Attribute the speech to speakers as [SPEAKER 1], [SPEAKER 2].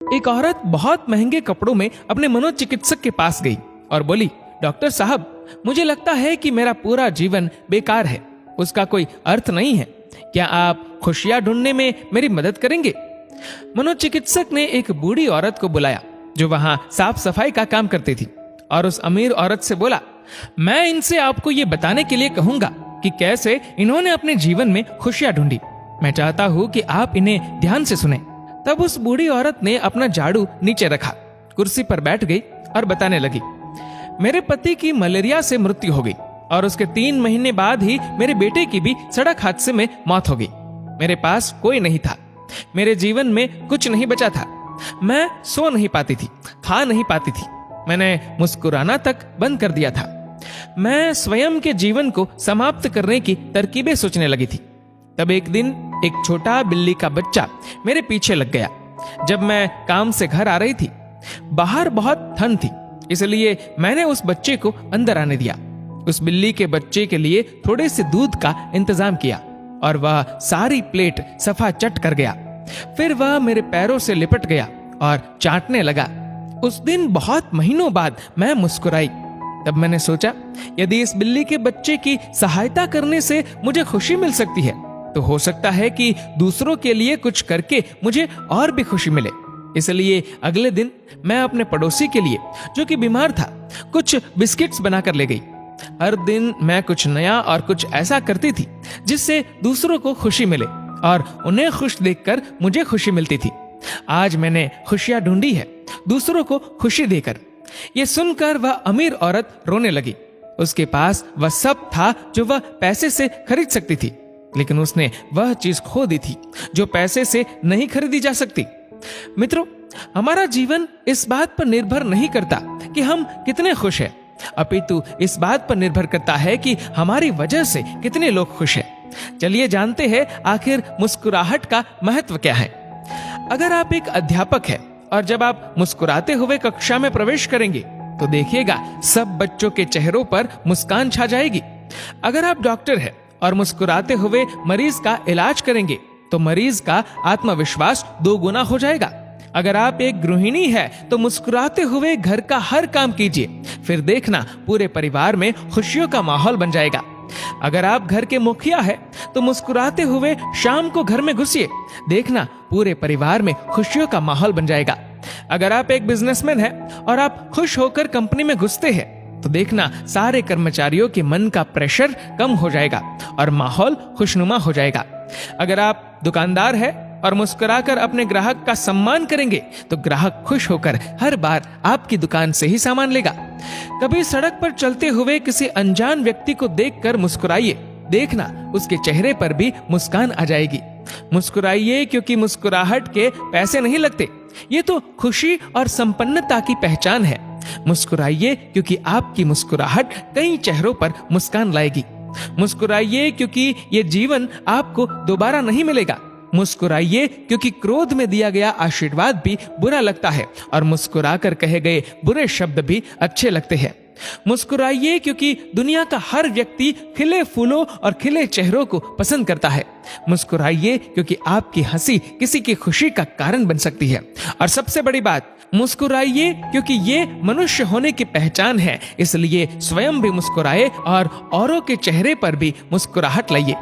[SPEAKER 1] एक औरत बहुत महंगे कपड़ों में अपने मनोचिकित्सक के पास गई और बोली, डॉक्टर साहब, मुझे लगता है कि मेरा पूरा जीवन बेकार है, उसका कोई अर्थ नहीं है। क्या आप खुशियां ढूंढने में मेरी मदद करेंगे? मनोचिकित्सक ने एक बूढ़ी औरत को बुलाया जो वहां साफ सफाई का काम करती थी और उस अमीर औरत से बोला, मैं इनसे आपको ये बताने के लिए कहूंगा कि कैसे इन्होंने अपने जीवन में खुशियां ढूंढी। मैं चाहता हूं कि आप इन्हें ध्यान से सुने। तब उस बूढ़ी औरत ने अपना झाड़ू नीचे रखा, कुर्सी पर बैठ गई और बताने लगी, मेरे पति की मलेरिया से मृत्यु हो गई और उसके 3 महीने बाद ही मेरे बेटे की भी सड़क हादसे में मौत हो गई। मेरे पास कोई नहीं था, मेरे जीवन में कुछ नहीं बचा था। मैं सो नहीं पाती थी, खा नहीं पाती थी, मैंने मुस्कुराना तक बंद कर दिया था। मैं स्वयं के जीवन को समाप्त करने की तरकीबें सोचने लगी थी। तब एक दिन एक छोटा बिल्ली का बच्चा मेरे पीछे लग गया। जब मैं काम से घर आ रही थी, बाहर बहुत ठंड थी, इसलिए मैंने उस बच्चे को अंदर आने दिया। उस बिल्ली के बच्चे के लिए थोड़े से दूध का इंतजाम किया और वह सारी प्लेट सफा चट कर गया। फिर वह मेरे पैरों से लिपट गया और चाटने लगा। उस दिन बहुत महीनों बाद मैं मुस्कुराई। तब मैंने सोचा, यदि इस बिल्ली के बच्चे की सहायता करने से मुझे खुशी मिल सकती है, तो हो सकता है कि दूसरों के लिए कुछ करके मुझे और भी खुशी मिले। इसलिए अगले दिन मैं अपने पड़ोसी के लिए, जो कि बीमार था, कुछ बिस्किट्स बनाकर ले गई। हर दिन मैं कुछ नया और कुछ ऐसा करती थी जिससे दूसरों को खुशी मिले और उन्हें खुश देखकर मुझे खुशी मिलती थी। आज मैंने खुशियां ढूंढी है, दूसरों को खुशी देकर। ये सुनकर वह अमीर औरत रोने लगी। उसके पास वह सब था जो वह पैसे से खरीद सकती थी, लेकिन उसने वह चीज खो दी थी जो पैसे से नहीं खरीदी जा सकती। मित्रों, हमारा जीवन इस बात पर निर्भर नहीं करता कि हम कितने खुश हैं, अपितु इस बात पर निर्भर करता है कि हमारी वजह से कितने लोग खुश हैं। चलिए जानते हैं आखिर मुस्कुराहट का महत्व क्या है। अगर आप एक अध्यापक हैं और जब आप मुस्कुराते हुए कक्षा में प्रवेश करेंगे तो देखिएगा सब बच्चों के चेहरों पर मुस्कान छा जाएगी। अगर आप डॉक्टर हैं और मुस्कुराते हुए मरीज का इलाज करेंगे तो मरीज का आत्मविश्वास 2 गुना हो जाएगा। अगर आप एक गृहिणी है तो मुस्कुराते हुए घर का हर काम कीजिए, फिर देखना पूरे परिवार में खुशियों का माहौल बन जाएगा। अगर आप घर के मुखिया है तो मुस्कुराते हुए शाम को घर में घुसिए, देखना पूरे परिवार में खुशियों का माहौल बन जाएगा। अगर आप एक बिजनेसमैन है और आप खुश होकर कंपनी में घुसते हैं तो देखना सारे कर्मचारियों के मन का प्रेशर कम हो जाएगा और माहौल खुशनुमा हो जाएगा। अगर आप दुकानदार है और मुस्कुराकर अपने ग्राहक का सम्मान करेंगे तो ग्राहक खुश होकर हर बार आपकी दुकान से ही सामान लेगा। कभी सड़क पर चलते हुए किसी अनजान व्यक्ति को देखकर मुस्कुराइए, देखना उसके चेहरे पर भी मुस्कान आ जाएगी। मुस्कुराइए क्योंकि मुस्कुराहट के पैसे नहीं लगते, ये तो खुशी और संपन्नता की पहचान है। मुस्कुराइए क्योंकि आपकी मुस्कुराहट कई चेहरों पर मुस्कान लाएगी। मुस्कुराइए क्योंकि ये जीवन आपको दोबारा नहीं मिलेगा। मुस्कुराइए क्योंकि क्रोध में दिया गया आशीर्वाद भी बुरा लगता है और मुस्कुराकर कहे गए बुरे शब्द भी अच्छे लगते हैं। मुस्कुराइए क्योंकि दुनिया का हर व्यक्ति खिले फूलों और खिले चेहरों को पसंद करता है। मुस्कुराइए क्योंकि आपकी हंसी किसी की खुशी का कारण बन सकती है। और सबसे बड़ी बात, मुस्कुराइए क्योंकि ये मनुष्य होने की पहचान है, इसलिए स्वयं भी मुस्कुराए और औरों के चेहरे पर भी मुस्कुराहट लाइए।